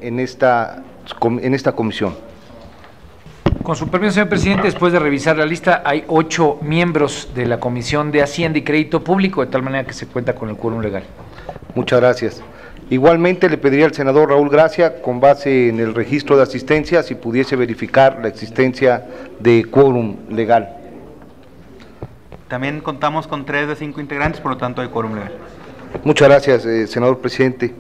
en esta comisión. Con su permiso, señor presidente, después de revisar la lista, hay 8 miembros de la Comisión de Hacienda y Crédito Público, de tal manera que se cuenta con el quórum legal. Muchas gracias. Igualmente le pediría al senador Raúl Gracia, con base en el registro de asistencia, si pudiese verificar la existencia de quórum legal. También contamos con 3 de 5 integrantes, por lo tanto hay quórum legal. Muchas gracias, senador presidente.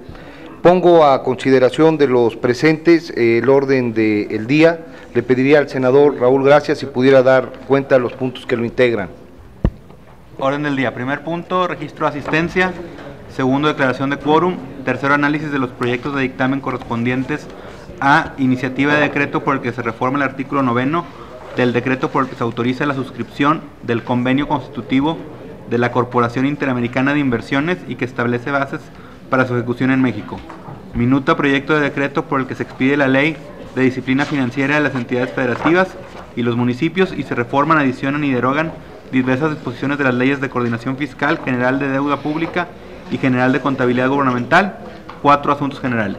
Pongo a consideración de los presentes el orden del día. Le pediría al senador Raúl Gracia si pudiera dar cuenta de los puntos que lo integran. Orden del día. Primer punto, registro de asistencia. Segundo, declaración de quórum. Tercero, análisis de los proyectos de dictamen correspondientes a iniciativa de decreto por el que se reforma el artículo 9 del decreto por el que se autoriza la suscripción del convenio constitutivo de la Corporación Interamericana de Inversiones y que establece bases para su ejecución en México. Minuta proyecto de decreto por el que se expide la ley de disciplina financiera de las entidades federativas y los municipios y se reforman, adicionan y derogan diversas disposiciones de las leyes de coordinación fiscal, general de deuda pública y general de contabilidad gubernamental. 4 asuntos generales.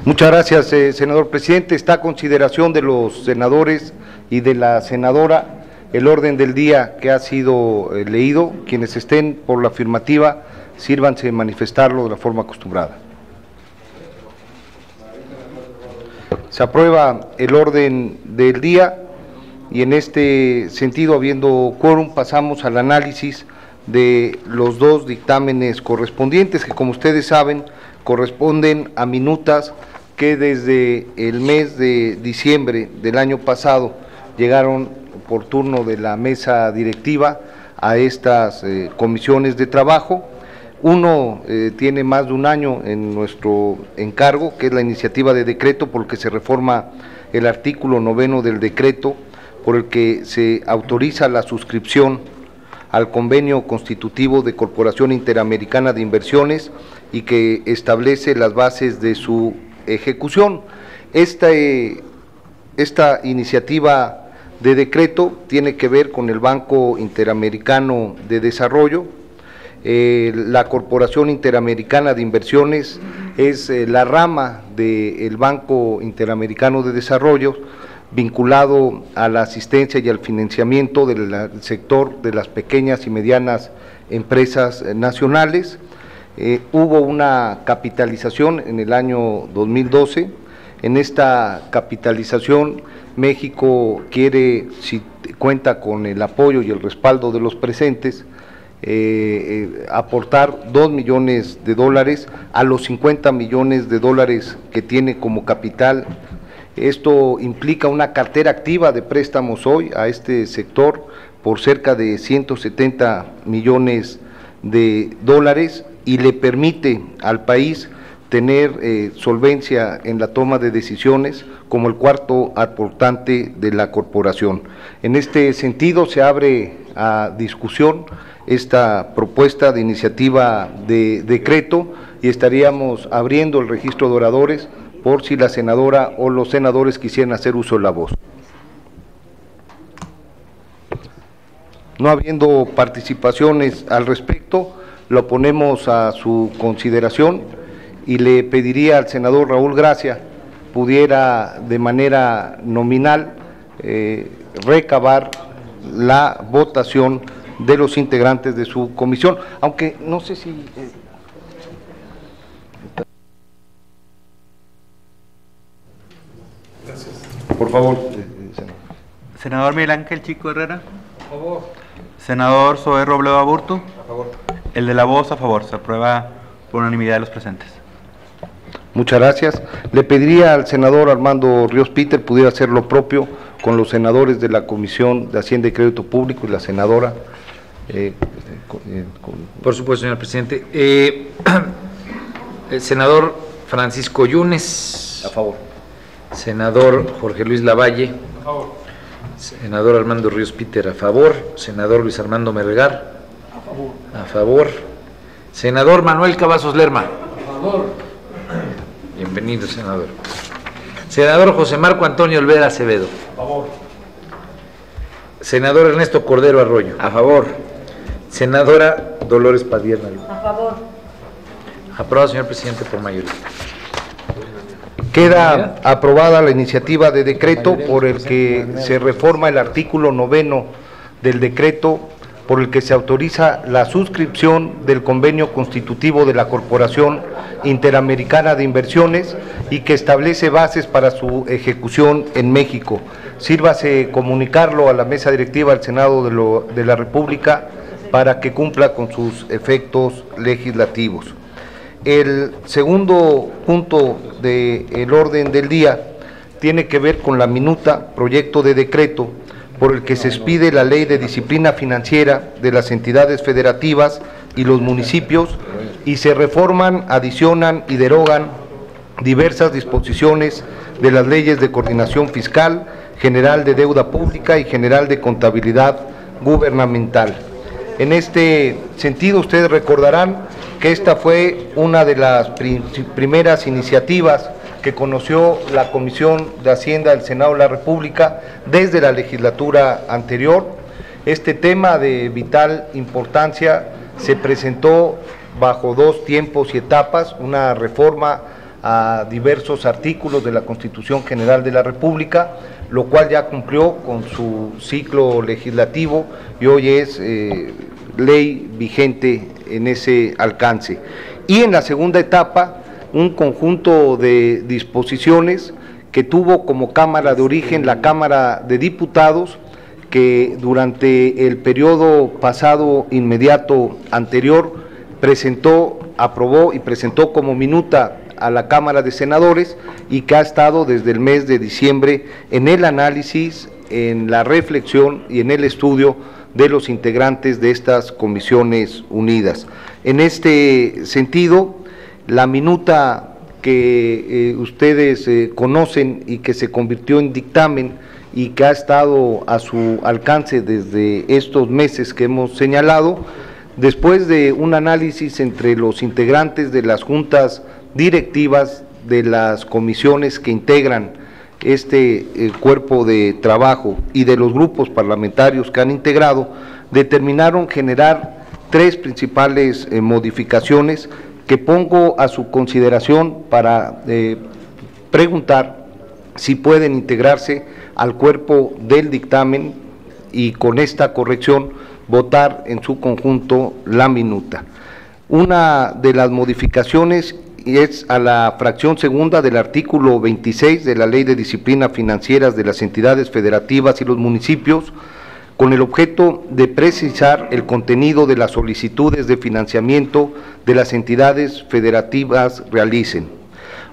Muchas gracias, senador presidente. Está a consideración de los senadores y de la senadora el orden del día que ha sido leído. Quienes estén por la afirmativa, sírvanse de manifestarlo de la forma acostumbrada. Se aprueba el orden del día y en este sentido, habiendo quórum, pasamos al análisis de los 2 dictámenes correspondientes que, como ustedes saben, corresponden a minutas que desde el mes de diciembre del año pasado llegaron por turno de la mesa directiva a estas comisiones de trabajo. Uno tiene más de un año en nuestro encargo, que es la iniciativa de decreto por el que se reforma el artículo 9 del decreto, por el que se autoriza la suscripción al convenio constitutivo de Corporación Interamericana de Inversiones y que establece las bases de su ejecución. Esta iniciativa de decreto tiene que ver con el Banco Interamericano de Desarrollo. La Corporación Interamericana de Inversiones es la rama del Banco Interamericano de Desarrollo vinculado a la asistencia y al financiamiento del sector de las pequeñas y medianas empresas nacionales. Hubo una capitalización en el año 2012. En esta capitalización México quiere, si cuenta con el apoyo y el respaldo de los presentes, aportar $2 millones a los 50 millones de dólares que tiene como capital. Esto implica una cartera activa de préstamos hoy a este sector por cerca de 170 millones de dólares y le permite al país tener solvencia en la toma de decisiones como el cuarto aportante de la corporación. En este sentido se abre a discusión esta propuesta de iniciativa de decreto y estaríamos abriendo el registro de oradores por si la senadora o los senadores quisieran hacer uso de la voz. No habiendo participaciones al respecto, lo ponemos a su consideración y le pediría al senador Raúl Gracia pudiera de manera nominal recabar la votación de los integrantes de su comisión, aunque no sé si… Gracias. Por favor. Senador Miguel Ángel Chico Herrera. A favor. Senador Zoé Robledo Aburto. A favor. El de la voz a favor. Se aprueba por unanimidad de los presentes. Muchas gracias. Le pediría al senador Armando Ríos Peter pudiera hacer lo propio con los senadores de la Comisión de Hacienda y Crédito Público y la senadora. Por supuesto, señor presidente. El senador Francisco Yunes. A favor. Senador Jorge Luis Lavalle. A favor. Senador Armando Ríos Peter, a favor. Senador Luis Armando Melgar. A favor. A favor. Senador Manuel Cavazos Lerma. A favor. Bienvenido, senador. Senador José Marco Antonio Olvera Acevedo. A favor. Senador Ernesto Cordero Arroyo. A favor. Senadora Dolores Padierna. A favor. Aprobado, señor presidente, por mayoría. Queda aprobada la iniciativa de decreto por el que se reforma el artículo 9 del decreto por el que se autoriza la suscripción del convenio constitutivo de la Corporación Interamericana de Inversiones y que establece bases para su ejecución en México. Sírvase comunicarlo a la mesa directiva del Senado de la República para que cumpla con sus efectos legislativos. El segundo punto del orden del día tiene que ver con la minuta, proyecto de decreto, por el que se expide la Ley de Disciplina Financiera de las entidades federativas y los municipios y se reforman, adicionan y derogan diversas disposiciones de las leyes de coordinación fiscal, general de deuda pública y general de contabilidad gubernamental. En este sentido, ustedes recordarán que esta fue una de las primeras iniciativas que conoció la Comisión de Hacienda del Senado de la República desde la legislatura anterior. Este tema de vital importancia se presentó bajo dos tiempos y etapas, una reforma a diversos artículos de la Constitución General de la República, lo cual ya cumplió con su ciclo legislativo y hoy es ley vigente en ese alcance. Y en la segunda etapa, un conjunto de disposiciones que tuvo como cámara de origen la Cámara de Diputados, que durante el periodo pasado inmediato anterior aprobó y presentó como minuta a la Cámara de Senadores y que ha estado desde el mes de diciembre en el análisis, en la reflexión y en el estudio de los integrantes de estas comisiones unidas. En este sentido, la minuta que ustedes conocen y que se convirtió en dictamen y que ha estado a su alcance desde estos meses que hemos señalado, después de un análisis entre los integrantes de las juntas directivas de las comisiones que integran este cuerpo de trabajo y de los grupos parlamentarios que han integrado, determinaron generar tres principales modificaciones que pongo a su consideración para preguntar si pueden integrarse al cuerpo del dictamen y con esta corrección votar en su conjunto la minuta. Una de las modificaciones es a la fracción segunda del artículo 26 de la Ley de Disciplina Financieras de las entidades federativas y los municipios, con el objeto de precisar el contenido de las solicitudes de financiamiento de las entidades federativas realicen.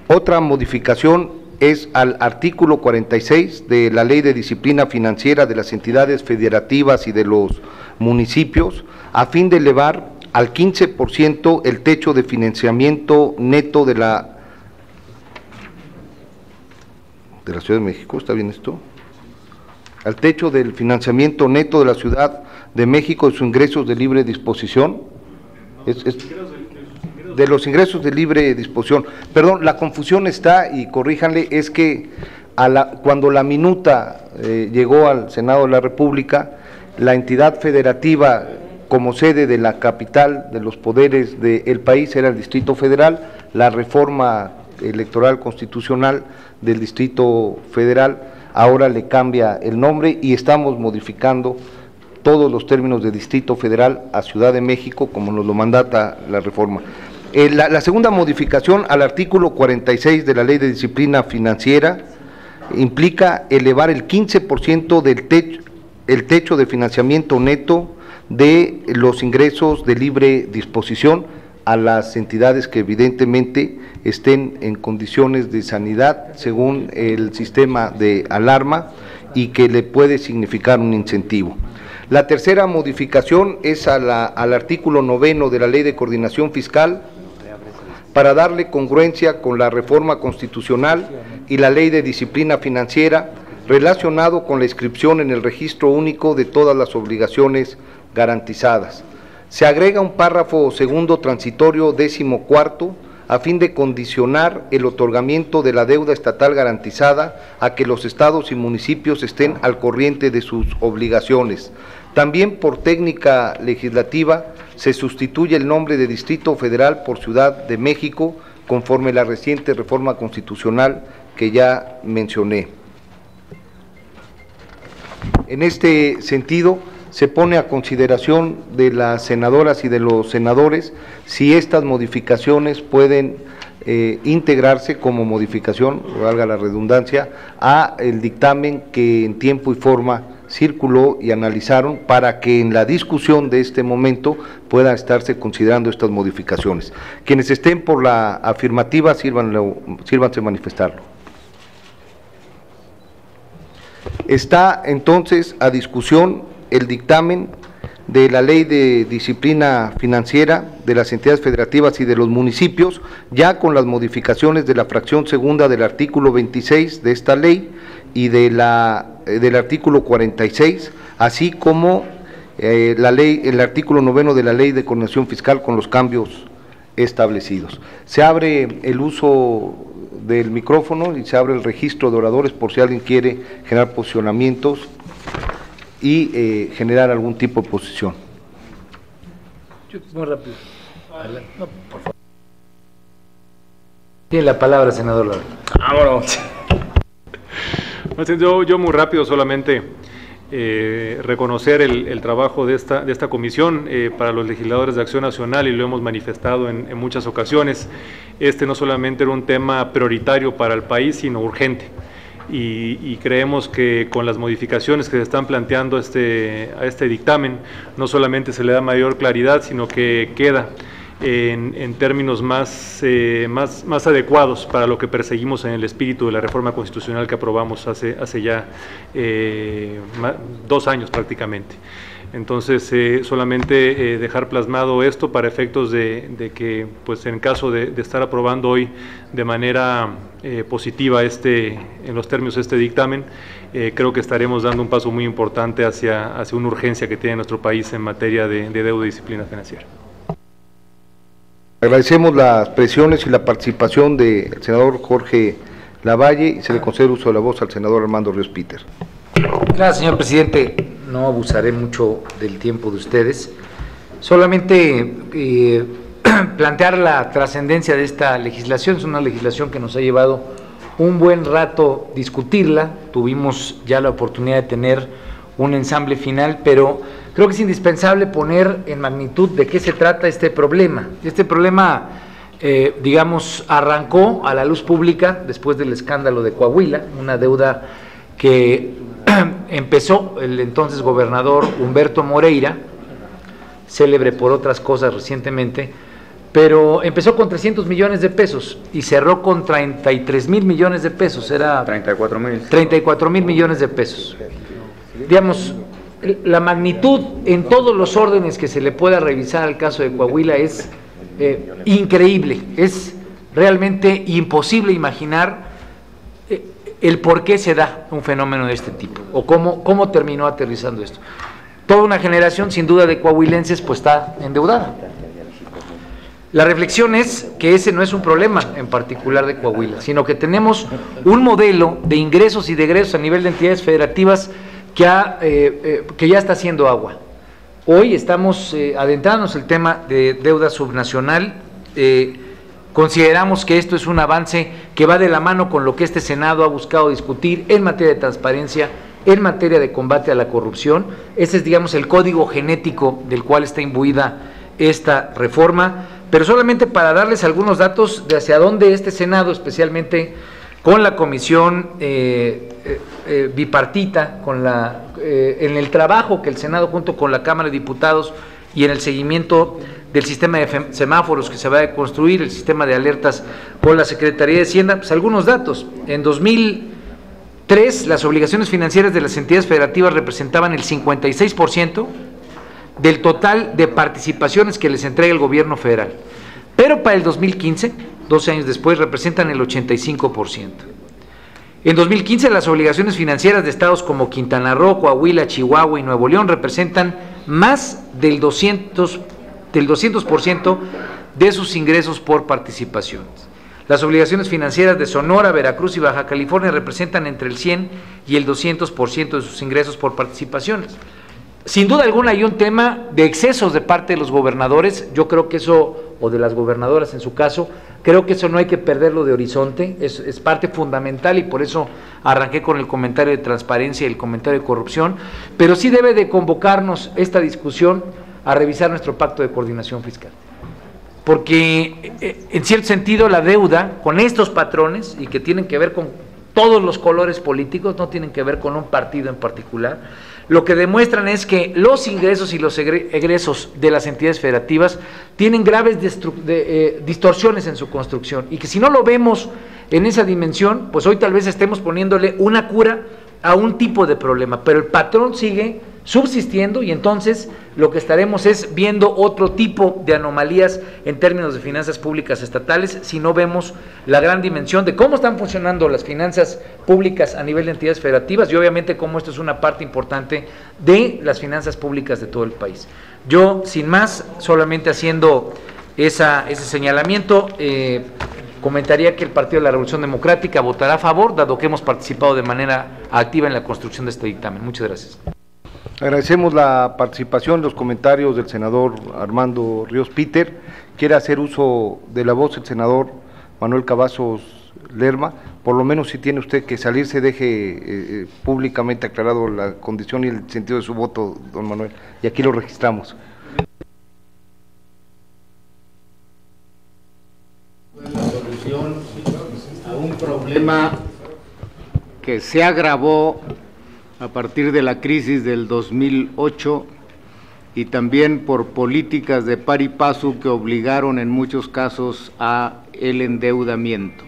Otra modificación es al artículo 46 de la Ley de Disciplina Financiera de las entidades federativas y de los municipios, a fin de elevar al 15% el techo de financiamiento neto de la Ciudad de México. ¿Está bien esto? Al techo del financiamiento neto de la Ciudad de México de sus ingresos de libre disposición. De los ingresos de libre disposición. Perdón, la confusión está, y corríjanle, es que cuando la minuta llegó al Senado de la República, la entidad federativa como sede de la capital de los poderes del país era el Distrito Federal. La reforma electoral constitucional del Distrito Federal ahora le cambia el nombre y estamos modificando todos los términos de Distrito Federal a Ciudad de México, como nos lo mandata la reforma. La segunda modificación al artículo 46 de la Ley de Disciplina Financiera implica elevar el 15% del techo de financiamiento neto de los ingresos de libre disposición a las entidades que evidentemente estén en condiciones de sanidad según el sistema de alarma y que le puede significar un incentivo. La tercera modificación es al artículo 9 de la Ley de Coordinación Fiscal para darle congruencia con la reforma constitucional y la Ley de Disciplina Financiera relacionado con la inscripción en el registro único de todas las obligaciones garantizadas. Se agrega un párrafo segundo transitorio 14º a fin de condicionar el otorgamiento de la deuda estatal garantizada a que los estados y municipios estén al corriente de sus obligaciones. También por técnica legislativa se sustituye el nombre de Distrito Federal por Ciudad de México conforme la reciente reforma constitucional que ya mencioné. En este sentido, se pone a consideración de las senadoras y de los senadores si estas modificaciones pueden integrarse como modificación, valga la redundancia, a el dictamen que en tiempo y forma circuló y analizaron, para que en la discusión de este momento puedan estarse considerando estas modificaciones. Quienes estén por la afirmativa, sírvanse manifestarlo. Está entonces a discusión el dictamen de la Ley de Disciplina Financiera de las entidades federativas y de los municipios, ya con las modificaciones de la fracción segunda del artículo 26 de esta ley y del artículo 46, así como el artículo 9 de la Ley de Coordinación Fiscal con los cambios establecidos. Se abre el uso del micrófono y se abre el registro de oradores por si alguien quiere generar posicionamientos y generar algún tipo de posición. Muy rápido. No, por favor. Tiene la palabra, senador Lara. Vámonos. Yo muy rápido, solamente reconocer el trabajo de esta comisión para los legisladores de Acción Nacional, y lo hemos manifestado en muchas ocasiones. Este no solamente era un tema prioritario para el país, sino urgente. Y creemos que con las modificaciones que se están planteando a este dictamen, no solamente se le da mayor claridad, sino que queda en términos más adecuados para lo que perseguimos en el espíritu de la reforma constitucional que aprobamos hace ya 2 años prácticamente. Entonces, solamente dejar plasmado esto para efectos de que, pues, en caso de estar aprobando hoy de manera positiva en los términos de este dictamen, creo que estaremos dando un paso muy importante hacia una urgencia que tiene nuestro país en materia de deuda y disciplina financiera. Agradecemos las presiones y la participación del senador Jorge Lavalle y se le concede uso de la voz al senador Armando Ríos Peter. Gracias, señor presidente. No abusaré mucho del tiempo de ustedes. Solamente plantear la trascendencia de esta legislación. Es una legislación que nos ha llevado un buen rato discutirla. Tuvimos ya la oportunidad de tener un ensamble final, pero creo que es indispensable poner en magnitud de qué se trata este problema. Este problema, digamos, arrancó a la luz pública después del escándalo de Coahuila, una deuda que empezó el entonces gobernador Humberto Moreira, célebre por otras cosas recientemente, pero empezó con 300 millones de pesos y cerró con 33,000 millones de pesos, era 34,000 millones de pesos. Digamos, la magnitud en todos los órdenes que se le pueda revisar al caso de Coahuila es increíble, es realmente imposible imaginar el por qué se da un fenómeno de este tipo, o cómo terminó aterrizando esto. Toda una generación, sin duda, de coahuilenses pues está endeudada. La reflexión es que ese no es un problema en particular de Coahuila, sino que tenemos un modelo de ingresos y de egresos a nivel de entidades federativas que ya está haciendo agua. Hoy estamos adentrándonos en el tema de deuda subnacional. Consideramos que esto es un avance que va de la mano con lo que este Senado ha buscado discutir en materia de transparencia, en materia de combate a la corrupción. Ese es, digamos, el código genético del cual está imbuida esta reforma, pero solamente para darles algunos datos de hacia dónde este Senado, especialmente con la comisión bipartita, en el trabajo que el Senado junto con la Cámara de Diputados y en el seguimiento del sistema de semáforos que se va a construir, el sistema de alertas con la Secretaría de Hacienda, pues algunos datos. En 2003, las obligaciones financieras de las entidades federativas representaban el 56% del total de participaciones que les entrega el gobierno federal. Pero para el 2015, 12 años después, representan el 85%. En 2015, las obligaciones financieras de estados como Quintana Roo, Coahuila, Chihuahua y Nuevo León representan más del 200% de sus ingresos por participaciones. Las obligaciones financieras de Sonora, Veracruz y Baja California representan entre el 100 y el 200% de sus ingresos por participaciones. Sin duda alguna hay un tema de excesos de parte de los gobernadores, yo creo que eso, o de las gobernadoras en su caso, Creo que eso no hay que perderlo de horizonte, es parte fundamental, y por eso arranqué con el comentario de transparencia y el comentario de corrupción, pero sí debe de convocarnos esta discusión a revisar nuestro pacto de coordinación fiscal. Porque en cierto sentido la deuda con estos patrones, y que tienen que ver con todos los colores políticos, no tienen que ver con un partido en particular, lo que demuestran es que los ingresos y los egresos de las entidades federativas tienen graves distorsiones en su construcción, y que si no lo vemos en esa dimensión, pues hoy tal vez estemos poniéndole una cura a un tipo de problema, pero el patrón sigue subsistiendo, y entonces lo que estaremos es viendo otro tipo de anomalías en términos de finanzas públicas estatales si no vemos la gran dimensión de cómo están funcionando las finanzas públicas a nivel de entidades federativas, y obviamente cómo esto es una parte importante de las finanzas públicas de todo el país. Yo, sin más, solamente haciendo ese señalamiento, comentaría que el Partido de la Revolución Democrática votará a favor, dado que hemos participado de manera activa en la construcción de este dictamen. Muchas gracias. Agradecemos la participación, los comentarios del senador Armando Ríos Peter. Quiere hacer uso de la voz el senador Manuel Cavazos Lerma. Por lo menos si tiene usted que salirse, deje públicamente aclarado la condición y el sentido de su voto, don Manuel, y aquí lo registramos. La solución a un problema que se agravó a partir de la crisis del 2008 y también por políticas de par y paso que obligaron en muchos casos a el endeudamiento.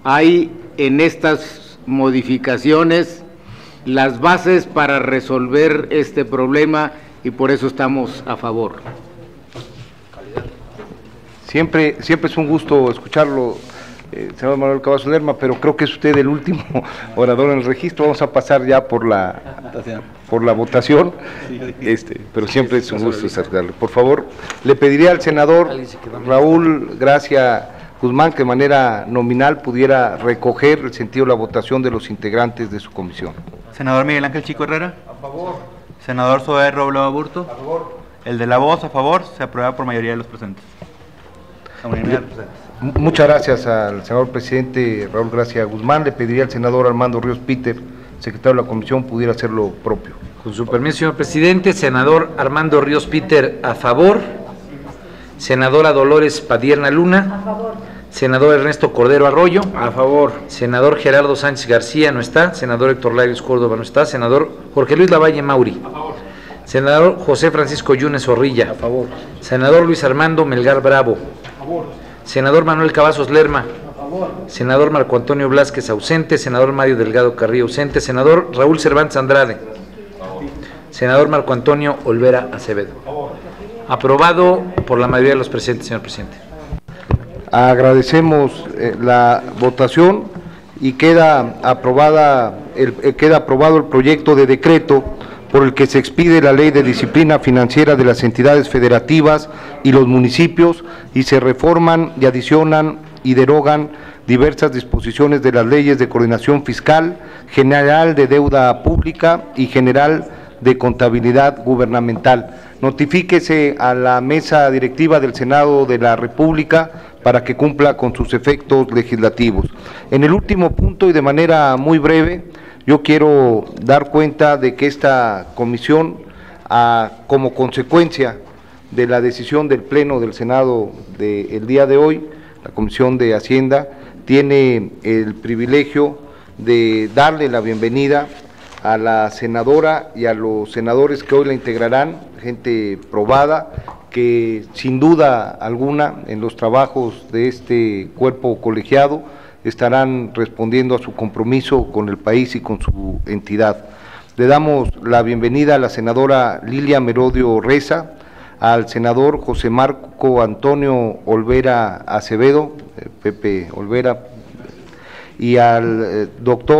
Hay en estas modificaciones las bases para resolver este problema y por eso estamos a favor. Siempre es un gusto escucharlo, senador Manuel Cavazos Lerma, pero creo que es usted el último orador en el registro. Vamos a pasar ya por la votación, pero siempre es un gusto saludarle. Por favor, le pediría al senador Raúl Gracia Guzmán que de manera nominal pudiera recoger el sentido de la votación de los integrantes de su comisión. Senador Miguel Ángel Chico Herrera. A favor. Senador Zoé Robledo Aburto. A favor. El de la voz, a favor. Se aprueba por mayoría de los presentes. Muchas gracias al senador presidente Raúl Gracia Guzmán. Le pediría al senador Armando Ríos Peter, secretario de la comisión, pudiera hacer lo propio. Con su permiso, señor presidente, senador Armando Ríos Peter a favor, senadora Dolores Padierna Luna, a favor, senador Ernesto Cordero Arroyo, a favor, senador Gerardo Sánchez García no está, senador Héctor Larios Córdoba no está, senador Jorge Luis Lavalle Mauri, a favor, senador José Francisco Yunes Zorrilla, a favor, senador Luis Armando Melgar Bravo, a favor, senador Manuel Cavazos Lerma, a favor, senador Marco Antonio Blázquez ausente, senador Mario Delgado Carrillo ausente, senador Raúl Cervantes Andrade, senador Marco Antonio Olvera Acevedo. Aprobado por la mayoría de los presentes, señor presidente. Agradecemos la votación y queda aprobado el proyecto de decreto por el que se expide la Ley de Disciplina Financiera de las entidades federativas y los municipios y se reforman y adicionan y derogan diversas disposiciones de las leyes de coordinación fiscal, general de deuda pública y general de contabilidad gubernamental. Notifíquese a la mesa directiva del Senado de la República para que cumpla con sus efectos legislativos. En el último punto y de manera muy breve, yo quiero dar cuenta de que esta comisión, como consecuencia de la decisión del Pleno del Senado del día de hoy, la Comisión de Hacienda tiene el privilegio de darle la bienvenida a la senadora y a los senadores que hoy la integrarán, gente probada, que sin duda alguna en los trabajos de este cuerpo colegiado estarán respondiendo a su compromiso con el país y con su entidad. Le damos la bienvenida a la senadora Lilia Merodio Reza, al senador José Marco Antonio Olvera Acevedo, Pepe Olvera, y al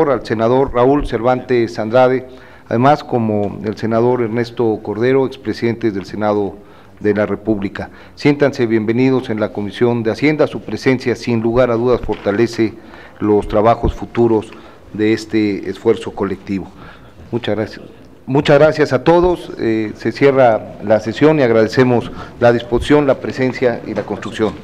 al senador Raúl Cervantes Andrade, además como el senador Ernesto Cordero, expresidentes del Senado de la República. Siéntanse bienvenidos en la Comisión de Hacienda, su presencia sin lugar a dudas fortalece los trabajos futuros de este esfuerzo colectivo. Muchas gracias. Muchas gracias a todos, se cierra la sesión y agradecemos la disposición, la presencia y la construcción.